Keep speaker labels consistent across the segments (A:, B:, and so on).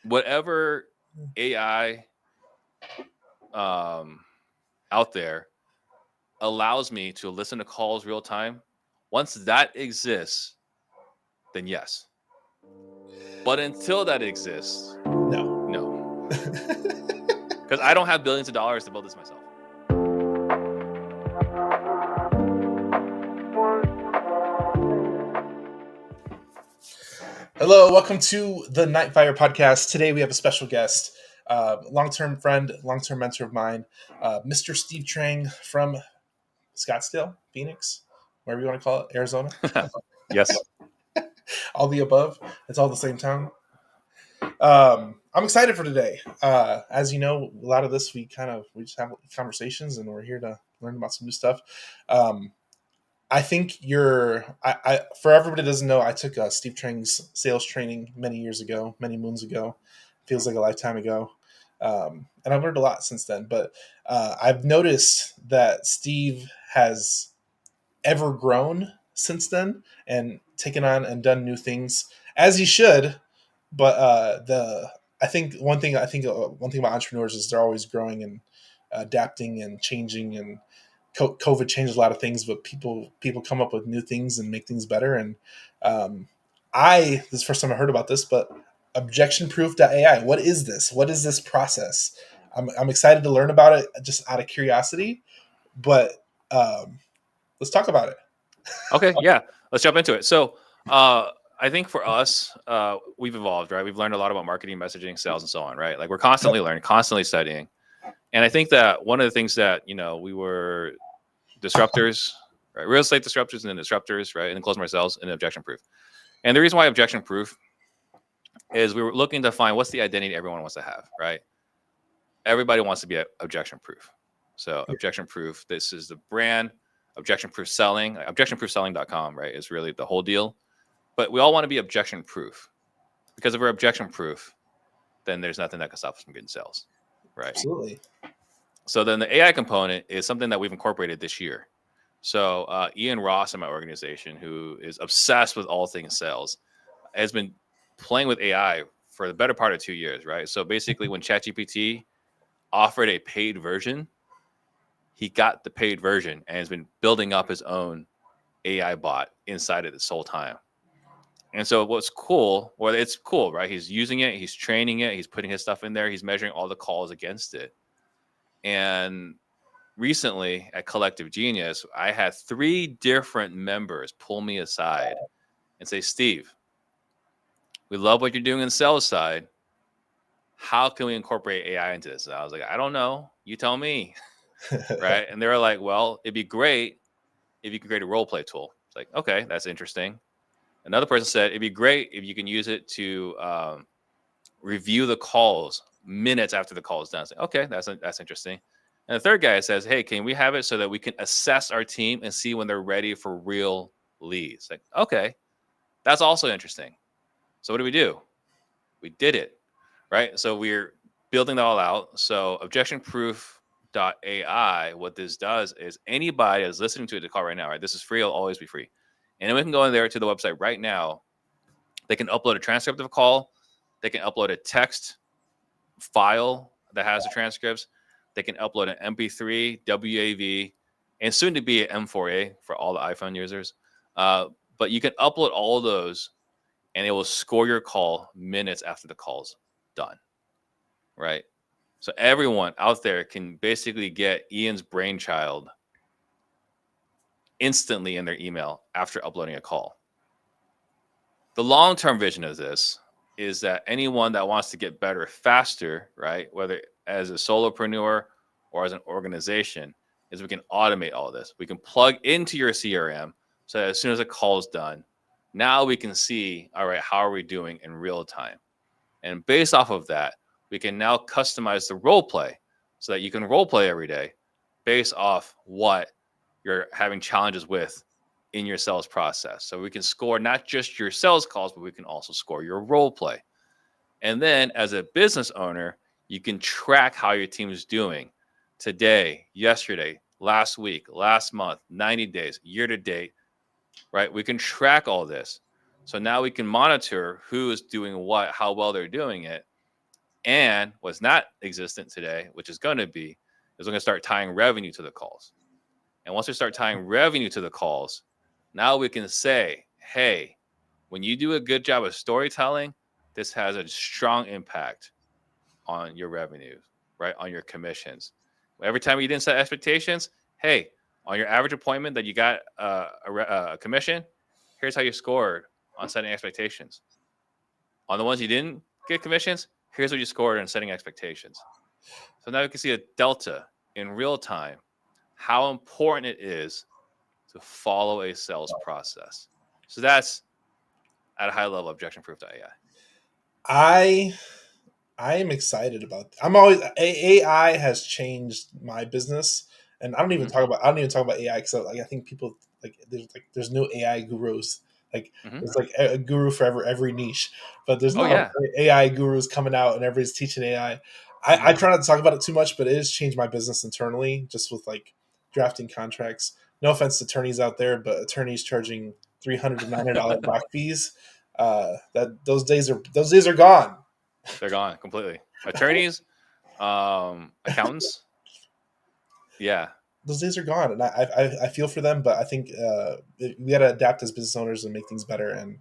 A: whatever AI out there allows me to listen to calls real time. Once that exists, then yes. But until that exists, no, because I don't have billions of dollars to build this myself.
B: Hello, welcome to the NytFire podcast. Today we have a special guest, long-term friend, long-term mentor of mine, Mr. Steve Trang from Scottsdale, Phoenix, wherever you want to call it, Arizona.
A: Yes.
B: All the above. It's all the same town. I'm excited for today. As you know, a lot of this we just have conversations, and we're here to learn about some new stuff. I think I for everybody that doesn't know, I took Steve Trang's sales training many years ago, many moons ago. Feels like a lifetime ago. And I've learned a lot since then. But I've noticed that Steve has ever grown since then and taken on and done new things as he should. But I think one thing about entrepreneurs is they're always growing and adapting and changing, and COVID changed a lot of things, but people come up with new things and make things better. And this is the first time I heard about this, but ObjectionProof.ai. What is this? What is this process? I'm excited to learn about it just out of curiosity, but let's talk about it.
A: Okay, yeah, let's jump into it. So I think for us, we've evolved, right? We've learned a lot about marketing, messaging, sales, and so on, right? Like we're constantly learning, constantly studying. And I think that one of the things that, we were disruptors, right? Real estate disruptors and then disruptors, right? And then closing ourselves and objection proof. And the reason why objection proof is we were looking to find what's the identity everyone wants to have, right? Everybody wants to be objection proof. So objection proof, this is the brand. Objection proof selling, objectionproofselling.com, right, is really the whole deal. But we all want to be objection proof, because if we're objection proof, then there's nothing that can stop us from getting sales, right?
B: Absolutely.
A: So then the AI component is something that we've incorporated this year. So Ian Ross in my organization, who is obsessed with all things sales, has been playing with AI for the better part of 2 years, right? So basically when ChatGPT offered a paid version, he got the paid version and has been building up his own AI bot inside it this whole time. And so what's cool, well, it's cool, right? He's using it, he's training it, he's putting his stuff in there, he's measuring all the calls against it. And recently at Collective Genius, I had 3 different members pull me aside and say, Steve, we love what you're doing on the sales side. How can we incorporate AI into this? And I was like, I don't know. You tell me. Right. And they were like, well, it'd be great if you could create a role play tool. It's like, okay, that's interesting. Another person said it'd be great if you can use it to review the calls minutes after the call is done. Like, okay, that's interesting. And the third guy says, hey, can we have it so that we can assess our team and see when they're ready for real leads? Like, okay, that's also interesting. So what do? We did it, right? So we're building it all out. So ObjectionProof.ai, what this does is anybody that's listening to the call right now, right? This is free, it'll always be free. And then we can go in there to the website right now. They can upload a transcript of a call. They can upload a text file that has the transcripts. They can upload an MP3, WAV, and soon to be an M4A for all the iPhone users. But you can upload all of those, and it will score your call minutes after the call's done, right? So everyone out there can basically get Ian's brainchild instantly in their email after uploading a call. The long-term vision of this is that anyone that wants to get better faster, right, whether as a solopreneur or as an organization, is we can automate all of this. We can plug into your CRM so that as soon as a call is done, now we can see, all right, how are we doing in real time? And based off of that, we can now customize the role play so that you can role play every day based off what you're having challenges with in your sales process. So we can score not just your sales calls, but we can also score your role play. And then as a business owner, you can track how your team is doing today, yesterday, last week, last month, 90 days, year to date, right? We can track all this. So now we can monitor who is doing what, how well they're doing it. And what's not existent today, which is going to be, is we're going to start tying revenue to the calls. And once we start tying revenue to the calls, now we can say, hey, when you do a good job of storytelling, this has a strong impact on your revenues, right? On your commissions. Every time you didn't set expectations, hey, on your average appointment that you got a commission, here's how you scored on setting expectations. On the ones you didn't get commissions, here's what you scored on setting expectations. So now you can see a delta in real time, how important it is to follow a sales process. So that's at a high level ObjectionProof.ai.
B: I I am excited about. I'm always AI has changed my business, and
A: Mm-hmm.
B: I don't even talk about AI because like I think people there's no AI gurus. Like
A: Mm-hmm.
B: there's like a guru for every niche, but there's
A: Oh
B: not
A: yeah.
B: AI gurus coming out and everybody's teaching AI. I
A: Mm-hmm.
B: try not to talk about it too much, but it has changed my business internally, just with like drafting contracts. No offense to attorneys out there, but attorneys charging $300 to $900 back fees. That those days are gone.
A: They're gone completely. Attorneys, accountants, yeah.
B: Those days are gone, and I feel for them, but I think we got to adapt as business owners and make things better, and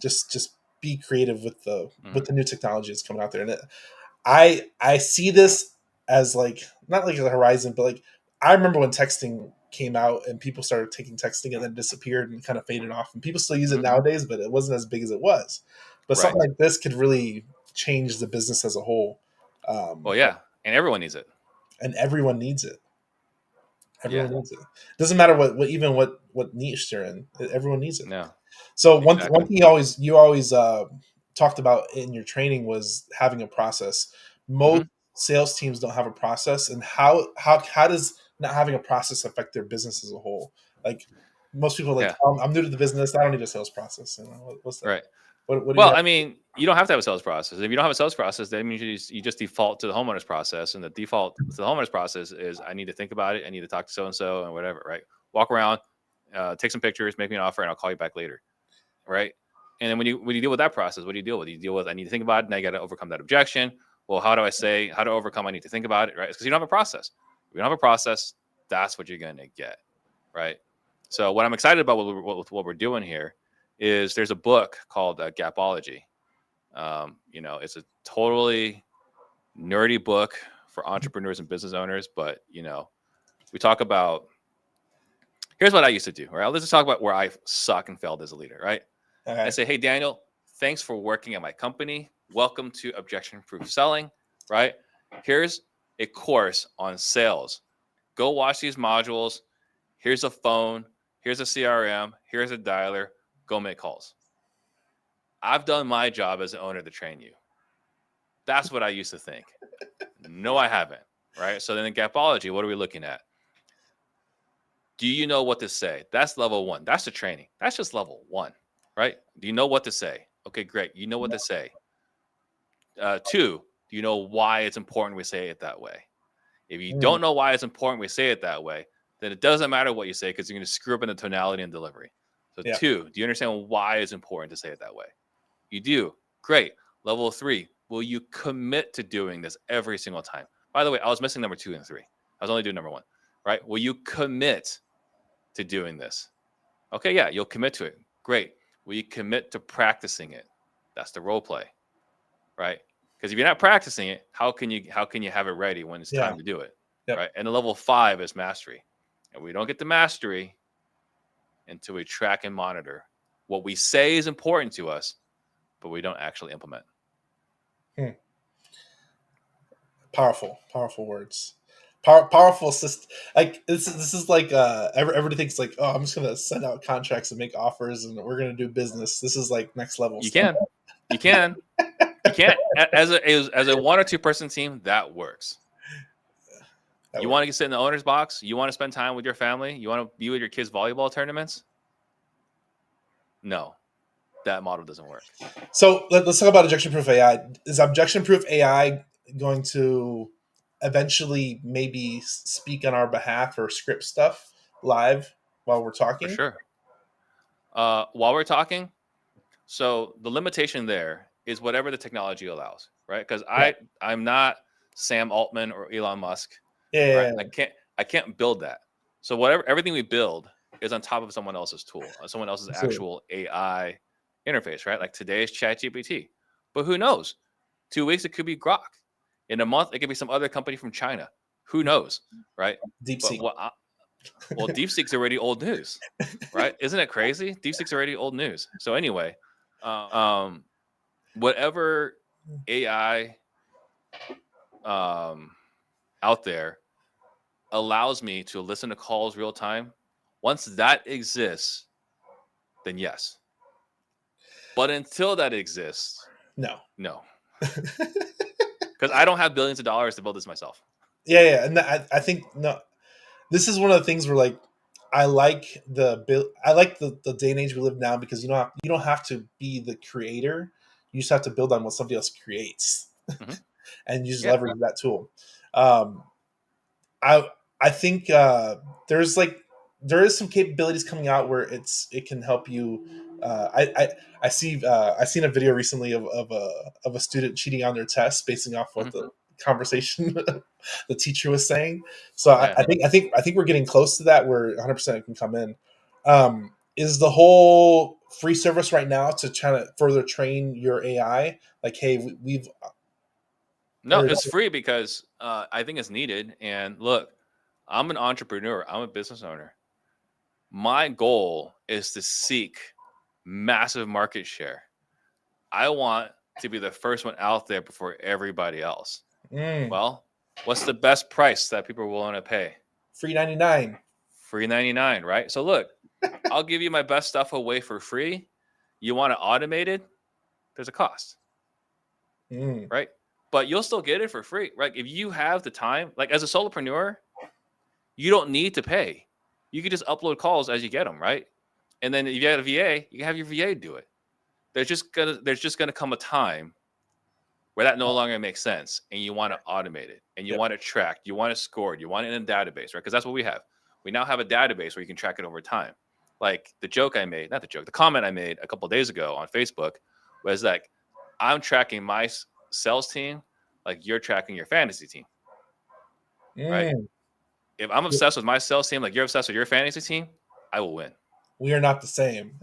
B: just be creative
A: Mm-hmm.
B: with the new technology that's coming out there. And I see this as like not like the horizon, but like I remember when texting came out and people started taking texting and then disappeared and kind of faded off, and people still use it
A: Mm-hmm.
B: nowadays, but it wasn't as big as it was. But something
A: Right.
B: like this could really change the business as a whole,
A: Well, yeah. And everyone needs it.
B: and everyone needs it.
A: Yeah.
B: Everyone needs it. Doesn't matter what even what niche they're in. Everyone needs it.
A: No.
B: So one
A: Exactly.
B: thing you always talked about in your training was having a process. Most
A: Mm-hmm.
B: sales teams don't have a process, and how does not having a process affect their business as a whole? Like most people are like,
A: Yeah.
B: I'm new to the business. I don't need a sales process. What's that?
A: Right.
B: What do you
A: Well,
B: have?
A: I mean, you don't have to have a sales process. If you don't have a sales process, that means you just default to the homeowner's process. And the default to the homeowner's process is I need to think about it. I need to talk to so and so and whatever, right? Walk around, take some pictures, make me an offer, and I'll call you back later, right? And then when you deal with that process, what do you deal with? You deal with I need to think about it. Now you got to overcome that objection. Well, how to overcome? I need to think about it, right? Because you don't have a process. If you don't have a process, that's what you're going to get, right? So what I'm excited about what we're doing here is there's a book called Gapology. It's a totally nerdy book for entrepreneurs and business owners, but we talk about here's what I used to do, right? Let's just talk about where I suck and failed as a leader, right? I
B: Okay.
A: say, hey, Daniel, thanks for working at my company. Welcome to Objection Proof Selling, right? Here's a course on sales. Go watch these modules. Here's a phone. Here's a CRM. Here's a dialer. Go make calls. I've done my job as an owner to train you. That's what I used to think. No, I haven't, right? So then in Gapology, what are we looking at? Do you know what to say? That's level one. That's the training. That's just level one, right? Do you know what to say? Okay, great. You know what to say. Two, do you know why it's important we say it that way? If you
B: Mm,
A: don't know why it's important we say it that way, then it doesn't matter what you say because you're going to screw up in the tonality and delivery. So,
B: yeah.
A: two, do you understand why it's important to say it that way? You do. Great. Level three, will you commit to doing this every single time? By the way, I was missing number two and three. I was only doing number one, right? Will you commit to doing this? Okay, yeah, you'll commit to it. Great. Will you commit to practicing it? That's the role play, right? Because if you're not practicing it, how can you have it ready when it's
B: Yeah.
A: time to do it,
B: Yep.
A: right? And the level five is mastery, and we don't get to mastery until we track and monitor what we say is important to us, but we don't actually implement.
B: Hmm. Powerful words. Powerful system. Like this is like everybody thinks like, oh, I'm just gonna send out contracts and make offers and we're gonna do business. This is like next level
A: You
B: stuff.
A: can, you can, you can't. As a one or two person team, that works.
B: That
A: You
B: works.
A: want to sit in the owner's box. You want to spend time with your family. You want to be with your kids' volleyball tournaments. No, that model doesn't work.
B: So us talk about objection proof AI. Is objection proof AI going to eventually maybe speak on our behalf or script stuff live while we're
A: For
B: talking?
A: sure. While we're talking, so the limitation there is whatever the technology allows, right? Because
B: Yeah.
A: I'm not Sam Altman or Elon Musk, right?
B: Yeah.
A: I can't build that. So whatever everything we build is on top of someone else's tool, someone else's
B: Absolutely.
A: actual AI interface, right? Like today's ChatGPT, but who knows? 2 weeks it could be Grok. In a month it could be some other company from China. Who knows, right?
B: Deep
A: But
B: Seek.
A: well, DeepSeek's already old news, right? Isn't it crazy? DeepSeek's already old news. So anyway, um, whatever AI um, out there allows me to listen to calls real time. Once that exists, then yes. But until that exists,
B: No.
A: no, because I don't have billions of dollars to build this myself.
B: Yeah. And I think no. This is one of the things where like I like the day and age we live now because you don't have to be the creator. You just have to build on what somebody else creates,
A: Hmm.
B: and you just
A: Yeah.
B: leverage that tool. Um, I I think there is some capabilities coming out where it can help you. I seen a video recently of a student cheating on their test basing off what
A: Hmm.
B: the conversation the teacher was saying. So
A: Yeah.
B: I think we're getting close to that where 100% can come in. Is the whole free service right now to try to further train your AI? Like, hey, we've
A: No,
B: or
A: it's free because I think it's needed. And look, I'm an entrepreneur. I'm a business owner. My goal is to seek massive market share. I want to be the first one out there before everybody else.
B: mm,
A: Well, what's the best price that people are willing to pay?
B: free 99.
A: Free 99, right? So look, I'll give you my best stuff away for free. You want to automate it? There's a cost,
B: Mm,
A: right? But you'll still get it for free, right? If you have the time, like as a solopreneur, you don't need to pay. You can just upload calls as you get them, right? And then if you have a VA, you can have your VA do it. There's just gonna come a time where that no longer makes sense, and you want to automate it, and you
B: yep.
A: want to track, you want to score it, you want it in a database, right? Because that's what we have. We now have a database where you can track it over time. Like the joke I made, not the joke, the comment I made a couple of days ago on Facebook was like, I'm tracking my sales team like you're tracking your fantasy team, right?
B: Mm.
A: If I'm obsessed with my sales team like you're obsessed with your fantasy team, I will win.
B: We are not the same.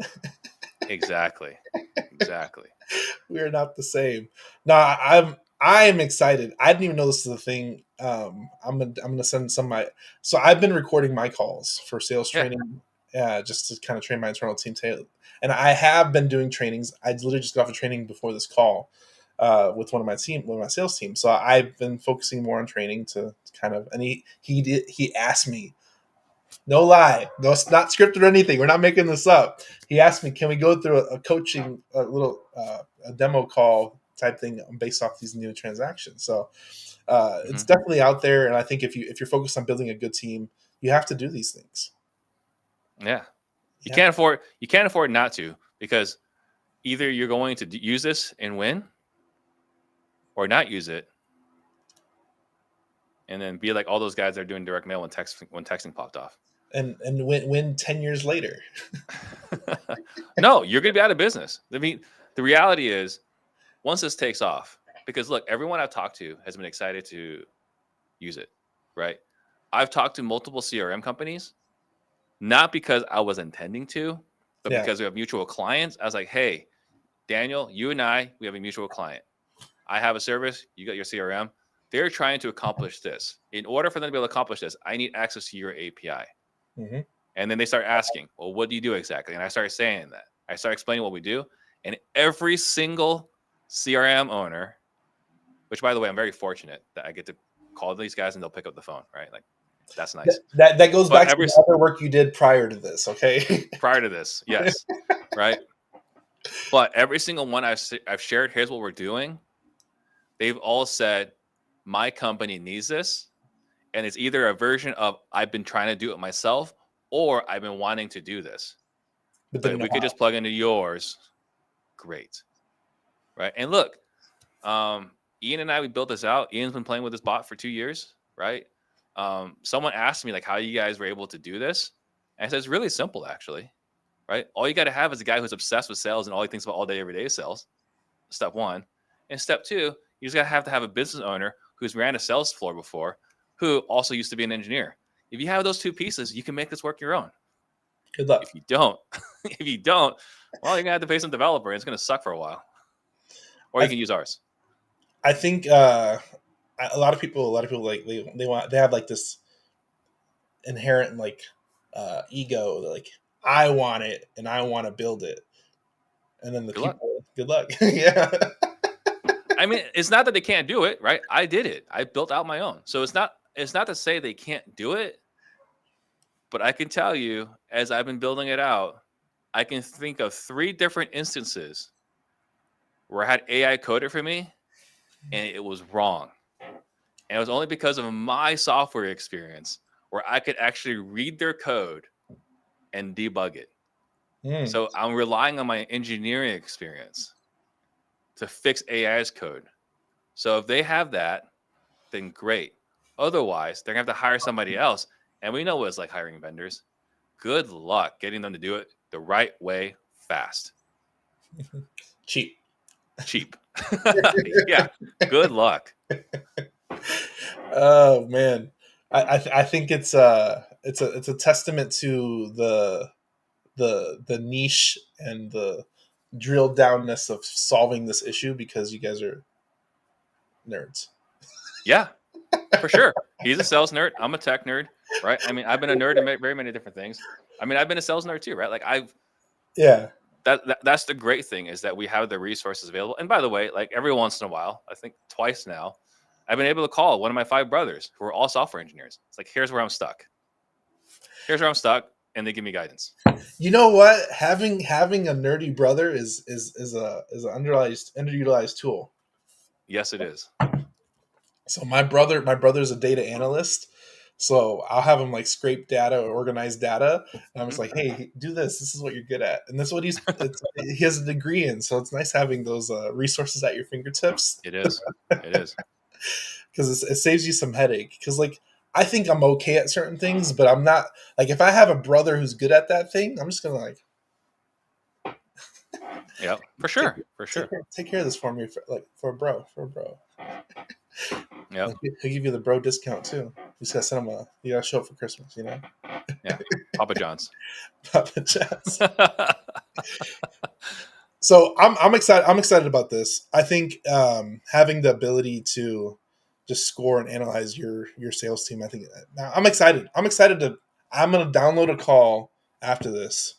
A: Exactly. Exactly.
B: We are not the same. No, I'm excited. I didn't even know this is a thing. I'm gonna send some of my. So I've been recording my calls for sales
A: Yeah.
B: training, just to kind of train my internal team. And I have been doing trainings. I literally just got off a training before this call, with one of my sales team. So I've been focusing more on training to kind of. And he asked me, no lie, no, it's not scripted or anything. We're not making this up. He asked me, "Can we go through a coaching, a demo call type thing based off these new transactions?" So it's
A: Hmm.
B: definitely out there, and I think if you're focused on building a good team, you have to do these things.
A: Yeah.
B: You have to.
A: You can't afford not to because either you're going to use this and win or not use it and then be like all those guys that are doing direct mail when texting popped off.
B: And win 10 years later.
A: No, you're going to be out of business. I mean, the reality is once this takes off, because look, everyone I've talked to has been excited to use it, right? I've talked to multiple CRM companies, not because I was intending to, but
B: Yeah.
A: because we have mutual clients. I was like, hey, Daniel, you and we have a mutual client. I have a service, you got your CRM. They're trying to accomplish this. In order for them to be able to accomplish this, I need access to your API.
B: Hmm.
A: And then they start asking, well, what do you do exactly? And I started saying that. I started explaining what we do. And every single CRM owner, which by the way, I'm very fortunate that I get to call these guys and they'll pick up the phone, right? Like that's nice.
B: That goes
A: But
B: back to the other work you did prior to this. Okay.
A: prior to this, yes, right. But every single one I've shared, here's what we're doing. They've all said, my company needs this. And it's either a version of I've been trying to do it myself or I've been wanting to do this.
B: But
A: But
B: didn't
A: if
B: know
A: we could
B: how.
A: just plug into yours, great. Right. And look, Ian and we built this out. Ian's been playing with this bot for 2 years, right? Someone asked me like how you guys were able to do this. And I said, it's really simple, actually. Right. All you got to have is a guy who's obsessed with sales and all he thinks about all day, every day is sales. step one. And step two, you just have to have a business owner who's ran a sales floor before, who also used to be an engineer. If you have those two pieces, you can make this work your own.
B: Good luck.
A: If you don't, well, you're gonna have to pay some developer. And it's gonna suck for a while, or you can use ours.
B: I think a lot of people like they have like this inherent like ego, like I want it and I want to build it, and then the good luck. Yeah.
A: I mean, it's not that they can't do it, right? I did it. I built out my own. So it's not to say they can't do it, but I can tell you, as I've been building it out, I can think of 3 different instances where I had AI code it for me and it was wrong. And it was only because of my software experience where I could actually read their code and debug it. So I'm relying on my engineering experience to fix AI's code. So if they have that, then great. Otherwise, they're going to have to hire somebody else. And we know what it's like hiring vendors. Good luck getting them to do it the right way fast.
B: Cheap.
A: Yeah. Good luck.
B: Oh man. I think it's a testament to the niche and the drilled downness of solving this issue, because you guys are nerds.
A: Yeah, for sure. He's a sales nerd. I'm a tech nerd, right? I mean, I've been a nerd in very many different things. I mean, I've been a sales nerd too, right? Like that's the great thing, is that we have the resources available. And by the way, like every once in a while, I think twice now, I've been able to call one of my 5 brothers who are all software engineers. It's like, here's where I'm stuck. And they give me guidance.
B: You know what? Having a nerdy brother is an underutilized tool.
A: Yes, it is.
B: So my brother's a data analyst. So I'll have him like scrape data or organize data. And I'm just like, hey, do this. This is what you're good at. And that's what he has a degree in. So it's nice having those resources at your fingertips.
A: It is.
B: Because it saves you some headache. Because like, I think I'm okay at certain things, but I'm not, like, if I have a brother who's good at that thing, I'm just going to like,
A: yeah, for sure.
B: Take care of this for me, for a bro.
A: Yeah,
B: like, he'll give you the bro discount too. You just gotta send him you gotta show up for Christmas, you know.
A: Yeah, Papa John's.
B: Papa John's. So I'm excited. I'm excited about this. I think having the ability to just score and analyze your sales team. I think I'm excited. I'm gonna download a call after this,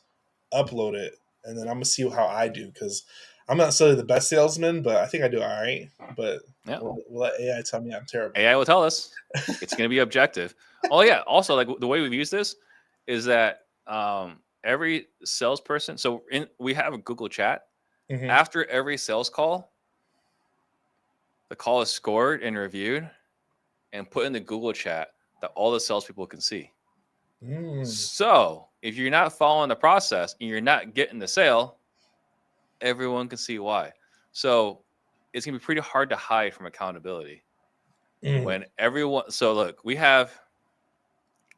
B: upload it, and then I'm gonna see how I do, because I'm not necessarily the best salesman, but I think I do all right. But we'll let AI tell me I'm terrible.
A: AI will tell us. It's going to be objective. Oh yeah. Also, like the way we've used this is that every salesperson. So we have a Google Chat. Mm-hmm. After every sales call, the call is scored and reviewed and put in the Google Chat that all the salespeople can see. So if you're not following the process and you're not getting the sale, everyone can see why. So it's gonna be pretty hard to hide from accountability when everyone. So look, we have,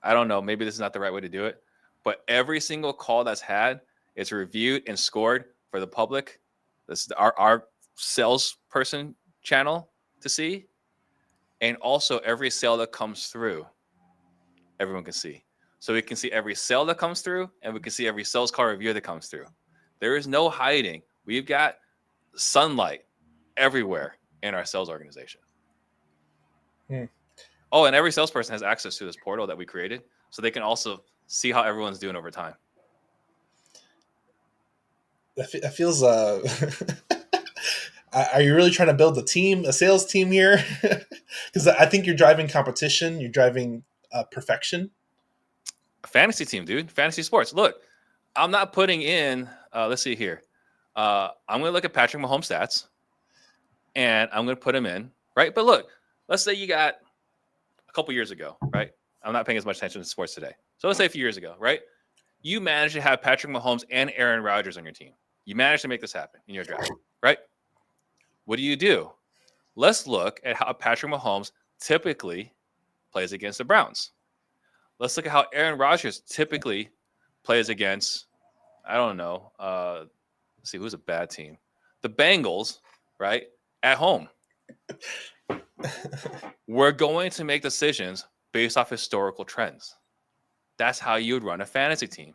A: I don't know, maybe this is not the right way to do it, but every single call that's had, it's reviewed and scored for the public. This is our salesperson channel to see, and also every sale that comes through, everyone can see. So we can see every sale that comes through, and we can see every sales call review that comes through. There is no hiding. We've got sunlight everywhere in our sales organization. Oh, and every salesperson has access to this portal that we created, so they can also see how everyone's doing over time.
B: That feels are you really trying to build a sales team here? Because I think you're driving competition, you're driving perfection.
A: A fantasy team, dude. Fantasy sports. Look, I'm not putting in, let's see here. I'm going to look at Patrick Mahomes stats, and I'm going to put him in, right? But look, let's say you got a couple years ago, right? I'm not paying as much attention to sports today. So let's say a few years ago, right? You managed to have Patrick Mahomes and Aaron Rodgers on your team. You managed to make this happen in your draft, right? What do? Let's look at how Patrick Mahomes typically plays against the Browns. Let's look at how Aaron Rodgers typically plays against, I don't know. Let's see, who's a bad team? The Bengals right? At home. We're going to make decisions based off historical trends. That's how you would run a fantasy team.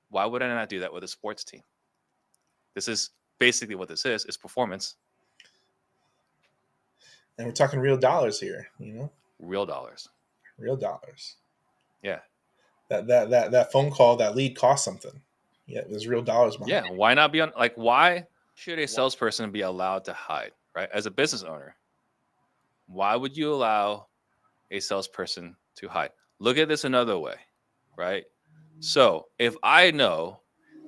A: Why would I not do that with a sports team? This is basically what this is performance.
B: And we're talking real dollars here,
A: Real dollars.
B: real dollars.
A: Yeah.
B: That phone call, that lead cost something. Yeah, there's real dollars behind
A: Yeah. Why not be on, like, why should a salesperson be allowed to hide, right? As a business owner, why would you allow a salesperson to hide? Look at this another way, right? So if I know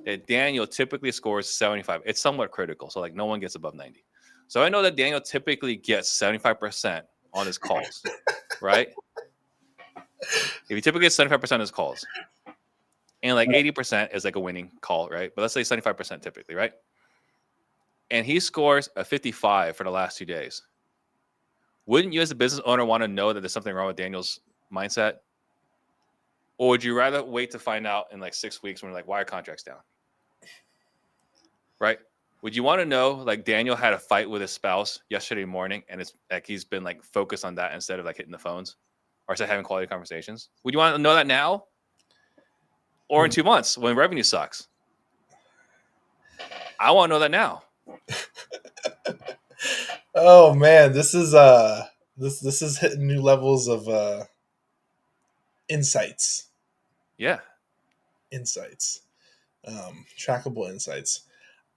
A: that Daniel typically scores 75, it's somewhat critical. So like no one gets above 90. So I know that Daniel typically gets 75% on his calls, right? If he typically gets 75% of his calls, and like 80% is like a winning call, right? But let's say 75% typically, right? And he scores a 55 for the last 2 days. Wouldn't you as a business owner want to know that there's something wrong with Daniel's mindset? Or would you rather wait to find out in like 6 weeks when like why are contracts down? Right? Would you want to know like Daniel had a fight with his spouse yesterday morning and it's like he's been like focused on that instead of like hitting the phones or instead of having quality conversations? Would you want to know that now or in 2 months when revenue sucks? I want to know that now.
B: Oh man, this is hitting new levels of insights.
A: Yeah.
B: Trackable insights.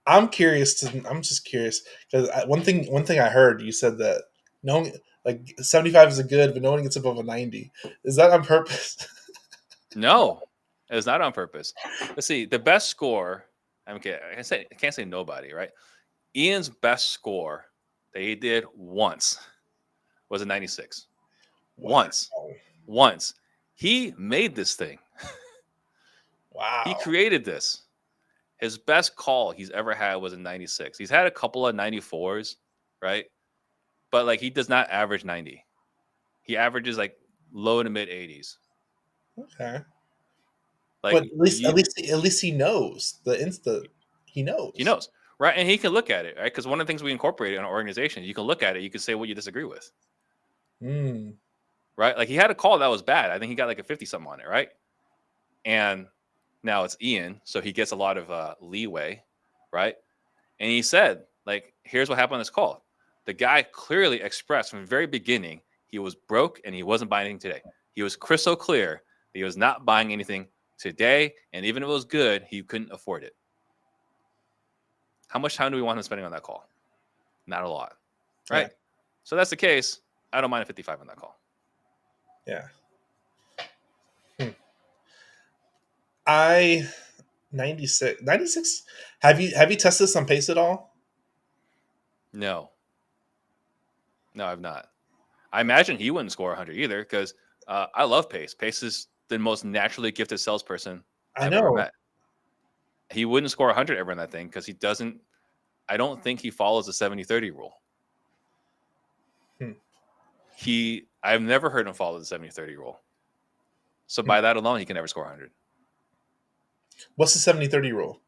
B: I'm just curious because one thing I heard you said that no one, like 75 is a good, but no one gets above a 90. Is that on purpose?
A: No, it's not on purpose. Let's see. The best score, I can't say nobody, right? Ian's best score that he did once was a 96.
B: Wow.
A: Once. He made this thing.
B: Wow.
A: He created this. His best call he's ever had was a 96. He's had a couple of 94s, right? But like he does not average 90. He averages like low to mid 80s.
B: Okay.
A: Like
B: But at least he knows he knows.
A: he knows, right? And he can look at it, right? Because one of the things we incorporated in our organization, you can look at it, you can say what you disagree with, right? Like he had a call that was bad. I think he got like a 50 something on it, right? And now it's Ian, so he gets a lot of leeway, right? And he said, like, here's what happened on this call. The guy clearly expressed from the very beginning he was broke and he wasn't buying anything today. He was crystal clear that he was not buying anything today, and even if it was good, he couldn't afford it. How much time do we want him spending on that call? Not a lot, right?
B: Yeah.
A: So that's the case. I don't mind a 55 on that call.
B: Yeah. 96. Have you tested this on Pace at all?
A: No, I've not. I imagine he wouldn't score 100 either because I love Pace. Pace is the most naturally gifted salesperson I've ever met. He wouldn't score 100 ever in that thing because he doesn't. I don't think he follows the 70-30 rule. I've never heard him follow the 70-30 rule. So by that alone, he can never score 100.
B: What's the 70-30 rule?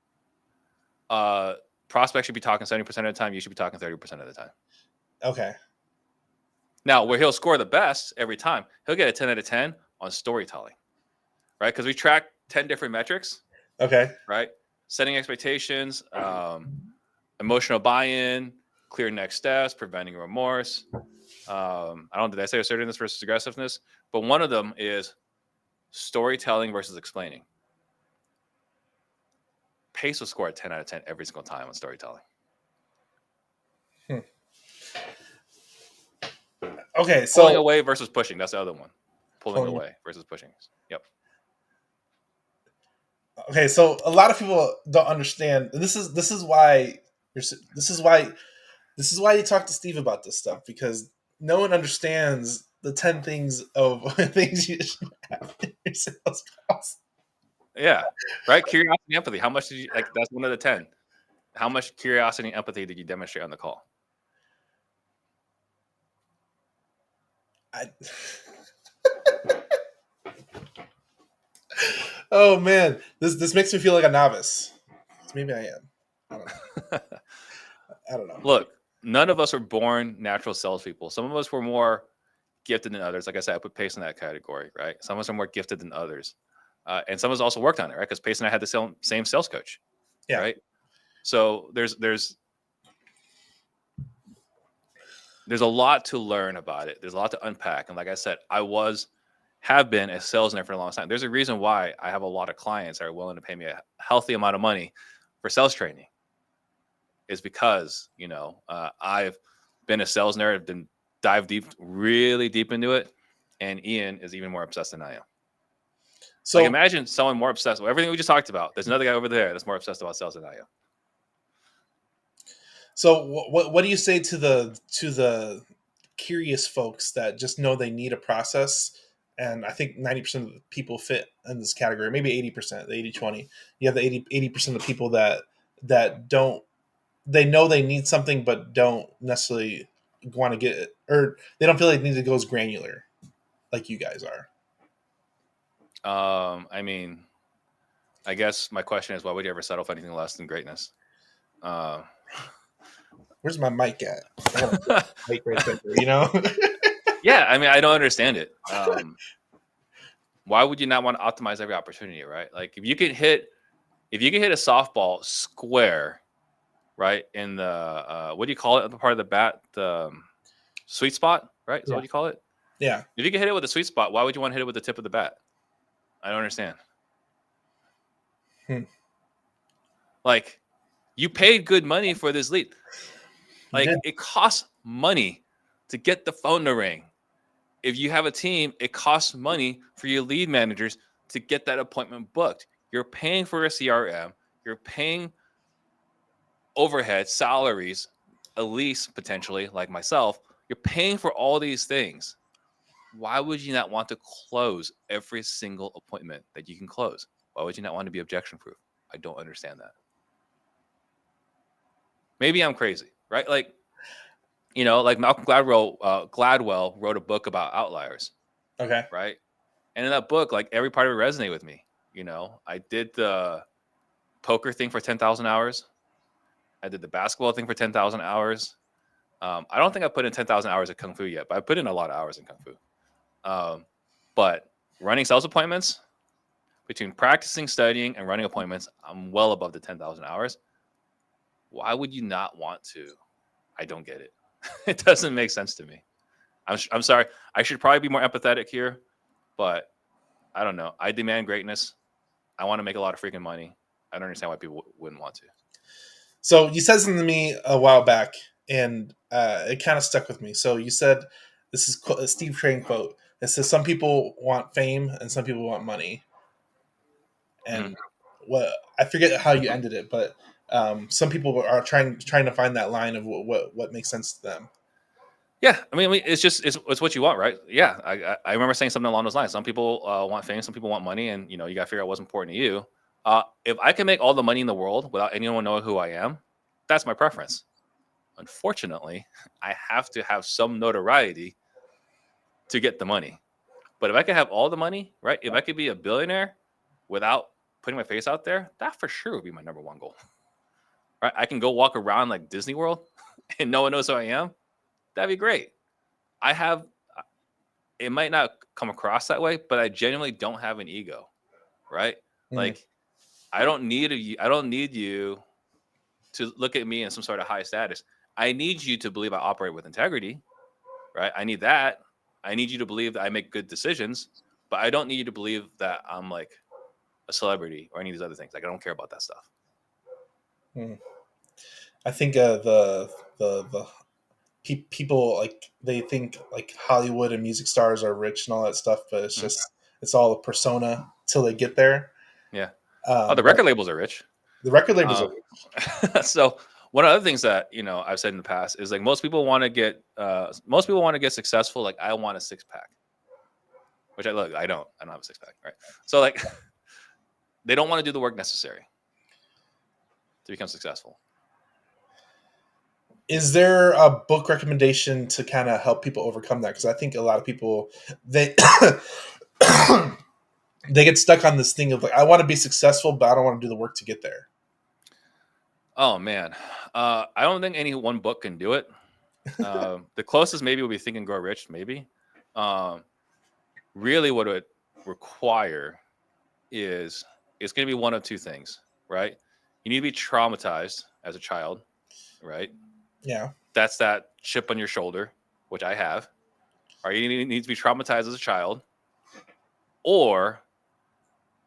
A: Prospects should be talking 70% of the time. You should be talking 30% of the time.
B: Okay.
A: Now, where he'll score the best every time, he'll get a 10 out of 10 on storytelling, right? Because we track 10 different metrics.
B: Okay.
A: Right? Setting expectations, emotional buy-in, clear next steps, preventing remorse. Did I say assertiveness versus aggressiveness? But one of them is storytelling versus explaining. Pace will score a 10 out of 10 every single time on storytelling.
B: Okay, so
A: pulling away versus pushing. That's the other one. Pulling away versus pushing. Yep.
B: Okay, so a lot of people don't understand. This is why you talk to Steve about this stuff, because no one understands the 10 things of things you should have in your sales calls.
A: Yeah. Right. Curiosity and empathy. How much did you like? That's one of the 10. How much curiosity and empathy did you demonstrate on the call?
B: Oh man, this makes me feel like a novice. Maybe I am. I don't know.
A: Look, none of us were born natural salespeople. Some of us were more gifted than others. Like I said, I put Pace in that category, right? Some of us are more gifted than others. And some of us also worked on it, right? Because Pace and I had the same sales coach,
B: Yeah.
A: right? So there's a lot to learn about it. There's a lot to unpack. And like I said, have been a sales nerd for a long time. There's a reason why I have a lot of clients that are willing to pay me a healthy amount of money for sales training. Is because I've been a sales nerd, I've been dive deep, really deep into it, and Ian is even more obsessed than I am. So like, imagine someone more obsessed with everything we just talked about. There's another guy over there that's more obsessed about sales than I am.
B: So what do you say to the curious folks that just know they need a process? And I think 90% of the people fit in this category, maybe 80%, the 80-20. You have the 80% of people that don't, they know they need something, but don't necessarily want to get it, or they don't feel like they need to go as granular like you guys are.
A: I mean, I guess my question is, why would you ever settle for anything less than greatness?
B: Where's my mic at? I want a mic right there, you know?
A: Yeah, I mean, I don't understand it. Why would you not want to optimize every opportunity, right? Like if you can hit a softball square, right, in the what do you call it? The part of the bat, the sweet spot, right? Is that what you call it?
B: Yeah.
A: If you can hit it with a sweet spot, why would you want to hit it with the tip of the bat? I don't understand. Like, you paid good money for this lead. Like, it costs money to get the phone to ring. If you have a team, it costs money for your lead managers to get that appointment booked. You're paying for a CRM. You're paying overhead, salaries, a lease potentially, like myself. You're paying for all these things. Why would you not want to close every single appointment that you can close? Why would you not want to be objection proof? I don't understand that. Maybe I'm crazy, right? Like, like Malcolm Gladwell wrote a book about outliers.
B: Okay.
A: Right. And in that book, like every part of it resonated with me. I did the poker thing for 10,000 hours. I did the basketball thing for 10,000 hours. I don't think I put in 10,000 hours of Kung Fu yet, but I put in a lot of hours in Kung Fu. But running sales appointments, between practicing, studying, and running appointments, I'm well above the 10,000 hours. Why would you not want to? I don't get it. It doesn't make sense to me. I'm sorry. I should probably be more empathetic here, but I don't know. I demand greatness. I want to make a lot of freaking money. I don't understand why people wouldn't want to.
B: So you said something to me a while back, and it kind of stuck with me. So you said, this is a Steve Trang quote. It says, some people want fame and some people want money. And what I forget how you ended it, but some people are trying to find that line of what makes sense to them.
A: Yeah, I mean, it's what you want, right? Yeah, I remember saying something along those lines. Some people want fame, some people want money, and you got to figure out what's important to you. If I can make all the money in the world without anyone knowing who I am, that's my preference. Unfortunately, I have to have some notoriety to get the money. But if I could have all the money, right? If I could be a billionaire without putting my face out there, that for sure would be my number one goal. Right? I can go walk around like Disney World and no one knows who I am. That'd be great. It might not come across that way, but I genuinely don't have an ego, right? Like I don't need you to look at me in some sort of high status. I need you to believe I operate with integrity, right? I need that. I need you to believe that I make good decisions, but I don't need you to believe that I'm like a celebrity or any of these other things. Like I don't care about that stuff.
B: I think the people, like, they think like Hollywood and music stars are rich and all that stuff, but it's just it's all a persona till they get there.
A: Yeah. The record labels are rich.
B: The record labels are rich.
A: So one of the other things that I've said in the past is like most people want to get successful. Like I want a 6-pack, which I don't have a 6-pack, right? So like they don't want to do the work necessary to become successful.
B: Is there a book recommendation to kind of help people overcome that? Because I think a lot of people, they they get stuck on this thing of like, I want to be successful, but I don't want to do the work to get there.
A: Oh man, I don't think any one book can do it. The closest maybe would be Think and Grow Rich, maybe. Um, Really, what it would require is it's going to be one of two things, right? You need to be traumatized as a child, right?
B: Yeah.
A: That's that chip on your shoulder, which I have. Or you need to be traumatized as a child, or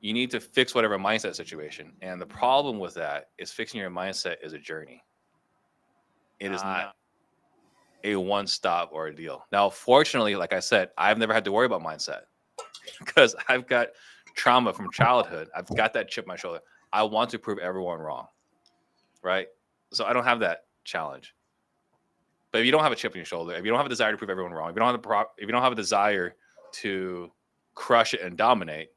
A: you need to fix whatever mindset situation. And the problem with that is fixing your mindset is a journey. It is not a one stop ordeal. Now, fortunately, like I said, I've never had to worry about mindset because I've got trauma from childhood. I've got that chip on my shoulder. I want to prove everyone wrong, right? So I don't have that challenge. But if you don't have a chip on your shoulder, if you don't have a desire to prove everyone wrong, if you don't have a desire to crush it and dominate,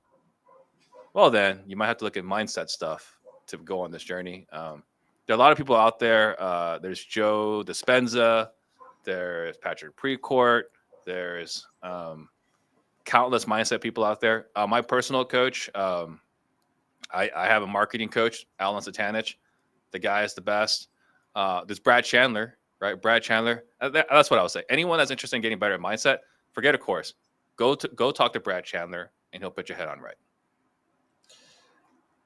A: well, then you might have to look at mindset stuff to go on this journey. There are a lot of people out there. There's Joe Dispenza, there's Patrick Precourt, there's countless mindset people out there. My personal coach, I have a marketing coach, Alan Satanich. The guy is the best. There's Brad Chandler, right? Brad Chandler. That's what I would say. Anyone that's interested in getting better at mindset, forget a course. Go talk to Brad Chandler, and he'll put your head on right.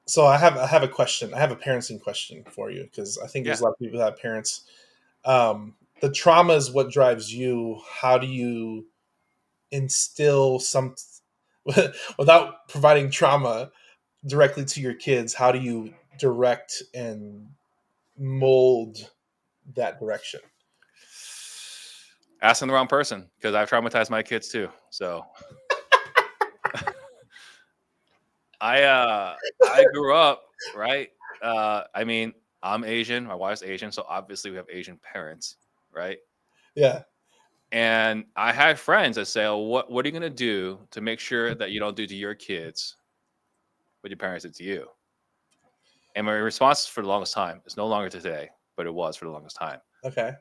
B: So I have a question. I have a parenting question for you because I think there's
A: Yeah.
B: a lot of people that have parents. The trauma is what drives you. How do you instill some without providing trauma directly to your kids? How do you direct and mold that direction?
A: Asking the wrong person because I've traumatized my kids too. So I grew up right. I mean, I'm Asian. My wife's Asian, so obviously we have Asian parents, right?
B: Yeah.
A: And I had friends that say, oh, what are you gonna do to make sure that you don't do to your kids what your parents did to you? And my response for the longest time, it's no longer today, but it was for the longest time.
B: Okay.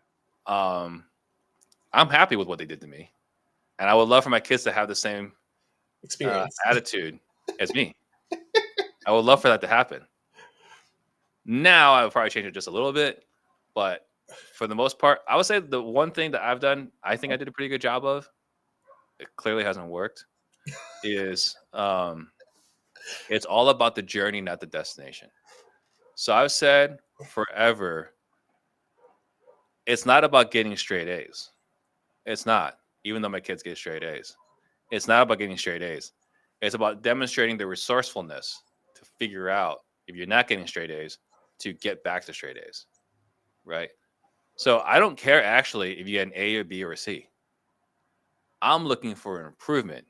A: Um, I'm happy with what they did to me, and I would love for my kids to have the same
B: Experience.
A: attitude as me. I would love for that to happen. Now I would probably change it just a little bit, but for the most part, I would say the one thing that I've done, I think I did a pretty good job of. It clearly hasn't worked. Is it's all about the journey, not the destination. So I've said forever, it's not about getting straight A's. It's not, even though my kids get straight A's. It's not about getting straight A's. It's about demonstrating the resourcefulness to figure out if you're not getting straight A's to get back to straight A's, right? So I don't care actually if you get an A or B or a C. I'm looking for an improvement.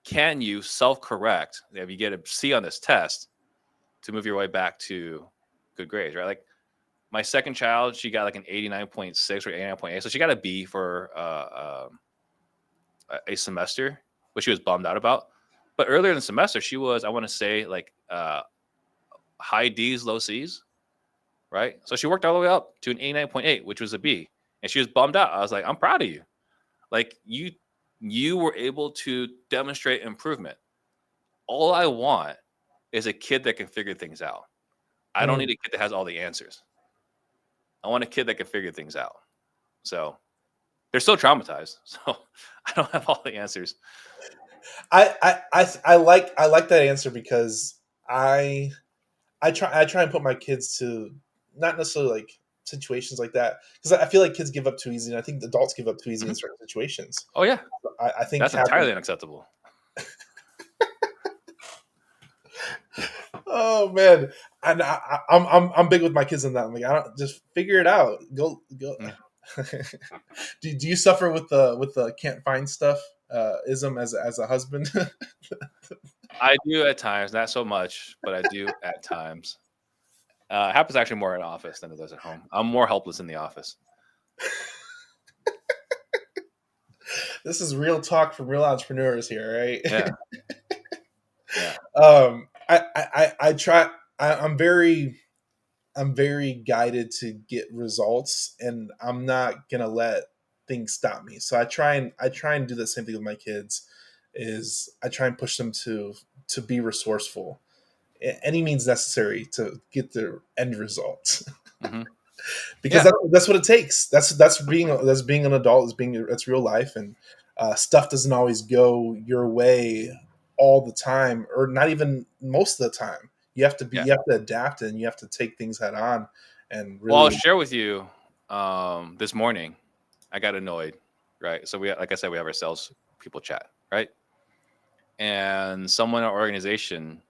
A: Can you self correct if you get a C on this test to move your way back to good grades, right? Like my second child, she got like an 89.6 or 89.8. So she got a B for a semester, which she was bummed out about. But earlier in the semester, she was, I want to say, like high D's, low C's, right? So she worked all the way up to an 89.8, which was a B. And she was bummed out. I was like, I'm proud of you. Like you were able to demonstrate improvement. All I want is a kid that can figure things out. I don't need
B: Mm.
A: a kid that has all the answers. I want a kid that can figure things out. So they're still traumatized. So I don't have all the answers.
B: I like that answer because I I try and put my kids to not necessarily like situations like that because I feel like kids give up too easy and I think adults give up too easy in
A: Mhm.
B: certain situations.
A: Oh yeah,
B: I think
A: that's
B: having
A: entirely unacceptable.
B: oh man, and I'm big with my kids on that. I'm like I don't just figure it out. Go.
A: Mm.
B: Do you suffer with the can't find stuff ism as a husband?
A: I do at times, not so much, but I do at times. It happens actually more in office than it does at home. I'm more helpless in the office.
B: This is real talk from real entrepreneurs here, right?
A: Yeah, yeah.
B: I try. I'm very guided to get results, and I'm not gonna let things stop me. So I try and do the same thing with my kids. Is I try and push them to be resourceful, any means necessary to get the end result.
A: Hmm.
B: because
A: Yeah,
B: that's what it takes. That's being an adult. That's real life, and stuff doesn't always go your way all the time, or not even most of the time.
A: yeah.
B: You have to adapt, and you have to take things head on, and
A: Well, I'll
B: really.
A: share with you. This morning, I got annoyed. Right. So like I said, we have our sales people chat. Right. And someone in our organization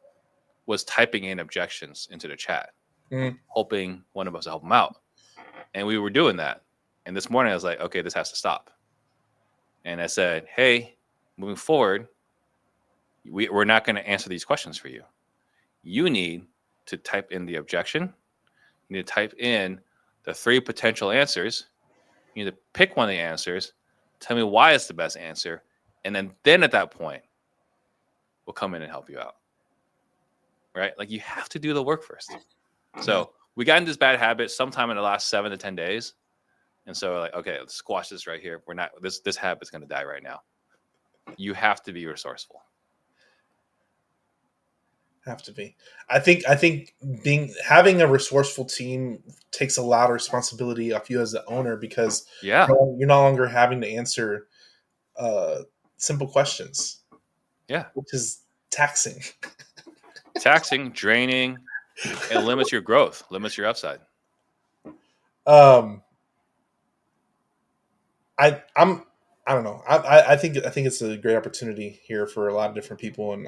A: was typing in objections into the chat,
B: Mm,
A: hoping one of us to help them out. And we were doing that. And this morning, I was like, okay, this has to stop. And I said, hey, moving forward, we're not going to answer these questions for you. You need to type in the objection. You need to type in the three potential answers. You need to pick one of the answers. Tell me why it's the best answer. And then at that point, we'll come in and help you out. Right? Like you have to do the work first.
B: yeah.
A: So we got in this bad habit sometime in the last 7 to 10 days. And so like, okay, let's squash this right here. We're not this habit's gonna die right now. You have to be resourceful.
B: Have to be. I think being having a resourceful team takes a lot of responsibility off you as the owner, because
A: Yeah.
B: you're no longer having to answer uh, simple questions,
A: Yeah.
B: which is taxing.
A: Taxing, draining, it limits your growth, limits your upside.
B: Um, I'm I don't know. I think it's a great opportunity here for a lot of different people, and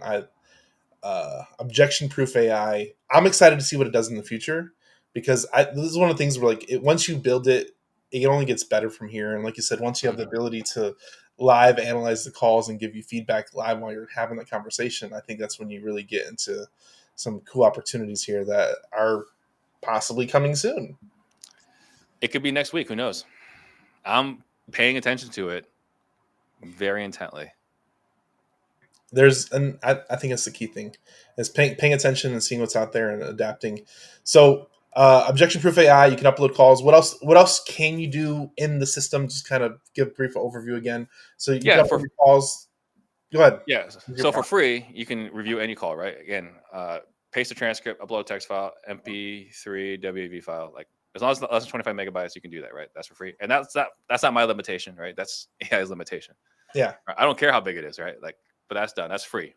B: objection proof AI. I'm excited to see what it does in the future, because this is one of the things where like once you build it, it only gets better from here. And like you said, once you have the
A: Mhm.
B: ability to live analyze the calls and give you feedback live while you're having that conversation, I think that's when you really get into some cool opportunities here that are possibly coming soon.
A: It could be next week. Who knows? I'm paying attention to it very intently.
B: And I think that's the key thing, is paying attention and seeing what's out there and adapting. So objection proof AI, you can upload calls. What else can you do in the system? Just kind of give a brief overview again. So you can
A: Yeah,
B: upload your calls. Go ahead.
A: yeah.
B: Use your
A: So for
B: product.
A: free, you can review any call, right? Again, paste a transcript, upload a text file, MP3, WAV file. Like as long as it's less than 25 megabytes, you can do that, right? That's for free. And that's not my limitation, right? That's AI's limitation.
B: Yeah.
A: Right? I don't care how big it is, right? Like, but that's done. That's free.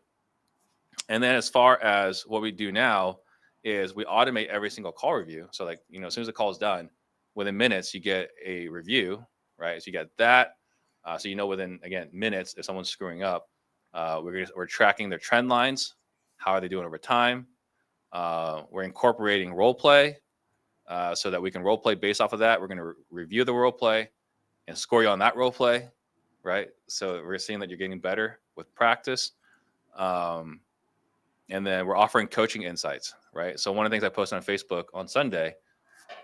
A: And then as far as what we do now is we automate every single call review. So like, as soon as the call is done, within minutes, you get a review, right? So you get that. So within again minutes, if someone's screwing up, we're tracking their trend lines. How are they doing over time? We're incorporating role play so that we can role play based off of that. We're going to review the role play and score you on that role play, right? So we're seeing that you're getting better with practice. Um, and then we're offering coaching insights, right? So one of the things I posted on Facebook on Sunday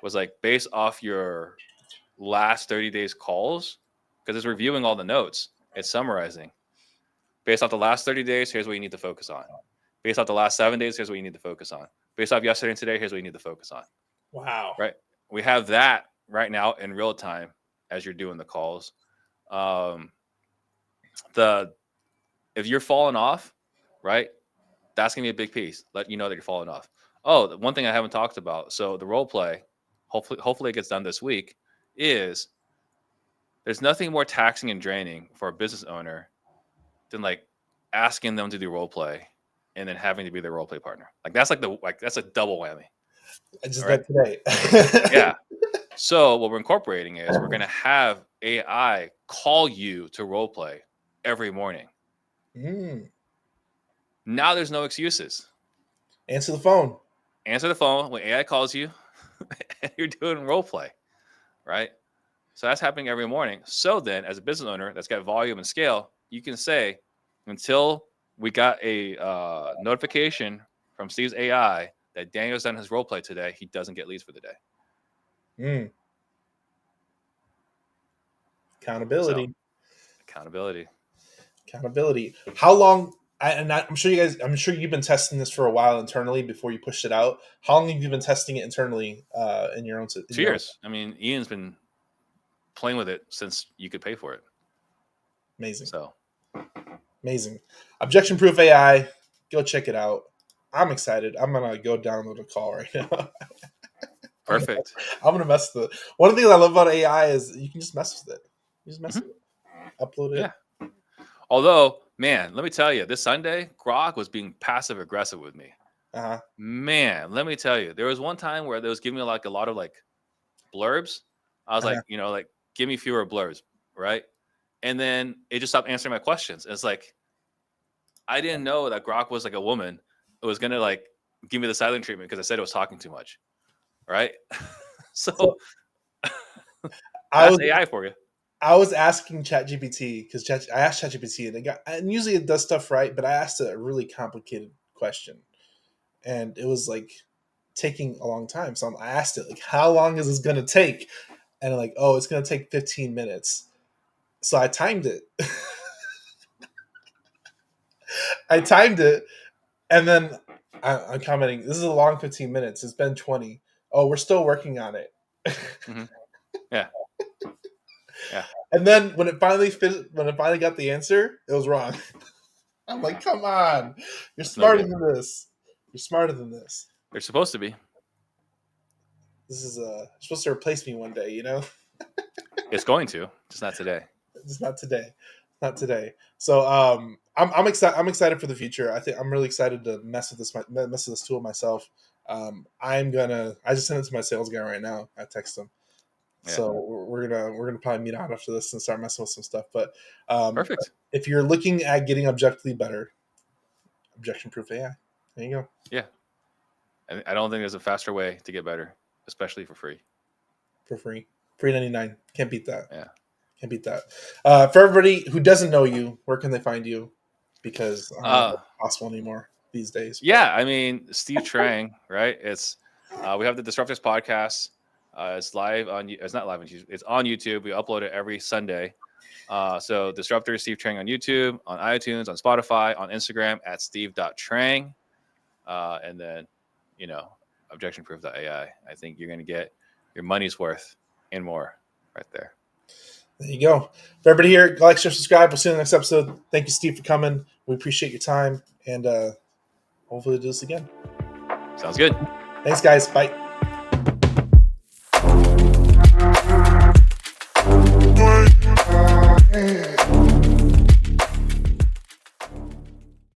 A: was like based off your last 30 days calls, because it's reviewing all the notes, it's summarizing. Based off the last 30 days, here's what you need to focus on. Based off the last 7 days, here's what you need to focus on. Based off yesterday and today, here's what you need to focus on.
B: Wow.
A: Right? We have that right now in real time as you're doing the calls. Um, the if you're falling off, right? That's gonna be a big piece. Let you know that you're falling off. Oh, the one thing I haven't talked about. So the role play, hopefully it gets done this week. Is there's nothing more taxing and draining for a business owner than like asking them to do role play and then having to be their role play partner. Like that's a double whammy.
B: I just
A: All right.
B: did today.
A: Yeah. So what we're incorporating is we're gonna have AI call you to role play every morning.
B: Mm.
A: Now there's no excuses.
B: Answer the phone.
A: Answer the phone when AI calls you and you're doing role play, right? So that's happening every morning. So then, as a business owner that's got volume and scale, you can say, until we got a notification from Steve's AI that Daniel's done his role play today, he doesn't get leads for the day.
B: Mm.
A: So
B: Accountability.
A: accountability.
B: Accountability. How long? I'm sure you guys. I'm sure you've been testing this for a while internally before you pushed it out. How long have you been testing it internally in your own? In your own?
A: Cheers. I mean, Ian's been playing with it since you could pay for it.
B: Amazing,
A: So
B: amazing. Objection proof AI. Go check it out. I'm excited. I'm gonna go download a call right now.
A: Perfect.
B: I'm gonna mess with it. One of the things I love about AI is you can just mess with it. You just mess
A: Mhm.
B: with it, upload it.
A: Yeah. Although, man, let me tell you, this Sunday, Grok was being passive aggressive with me.
B: Uh-huh.
A: Man, let me tell you, there was one time where they was giving me like a lot of like blurbs. I was
B: Uh-huh.
A: like, like give me fewer blurbs, right? And then it just stopped answering my questions. And it's like I didn't know that Grok was like a woman. It was gonna like give me the silent treatment because I said it was talking too much, right?
B: So
A: So
B: I
A: that's
B: was
A: AI for you.
B: I was asking ChatGPT because I asked ChatGPT and usually it does stuff right, but I asked it a really complicated question, and it was like taking a long time. So I asked it like, "How long is this gonna take?" And like, "Oh, it's gonna take 15 minutes." So I timed it. I timed it, and then I'm commenting. This is a long 15 minutes. It's been 20. Oh, we're still working on it.
A: Hmm. Yeah, yeah,
B: And then when it finally got the answer, it was wrong. I'm like, come on, you're
A: that's no
B: smarter
A: good.
B: than this. You're smarter than this.
A: They're supposed to be.
B: This is supposed to replace me one day,
A: It's going to, just not today.
B: It's not today. Not today. So I'm excited. I'm excited for the future. I think I'm really excited to mess with this tool myself. I just sent it to my sales guy right now. I text him.
A: Yeah,
B: So we're gonna probably meet out after this and start messing with some stuff. But um,
A: perfect.
B: if you're looking at getting objectively better, objection proof AI. There you go.
A: Yeah, I don't think there's a faster way to get better, especially for free.
B: For free. Free 99. Can't beat that.
A: Yeah.
B: Can't beat that. For everybody who doesn't know you, where can they find you? Because I don't know if
A: Uh,
B: that's possible anymore these days. But
A: yeah. I mean, Steve Trang, right? It's we have the Disruptors podcast. It's live on. It's not live on YouTube. It's on YouTube. We upload it every Sunday. So Disruptors, Steve Trang on YouTube, on iTunes, on Spotify, on Instagram at steve.trang. And then, you know, ObjectionProof.ai. I think you're going to get your money's worth and more right there.
B: there you go. For everybody here, like, share, subscribe. We'll see you in the next episode. Thank you, Steve, for coming. We appreciate your time, and hopefully do this again.
A: Sounds good.
B: Thanks, guys. Bye.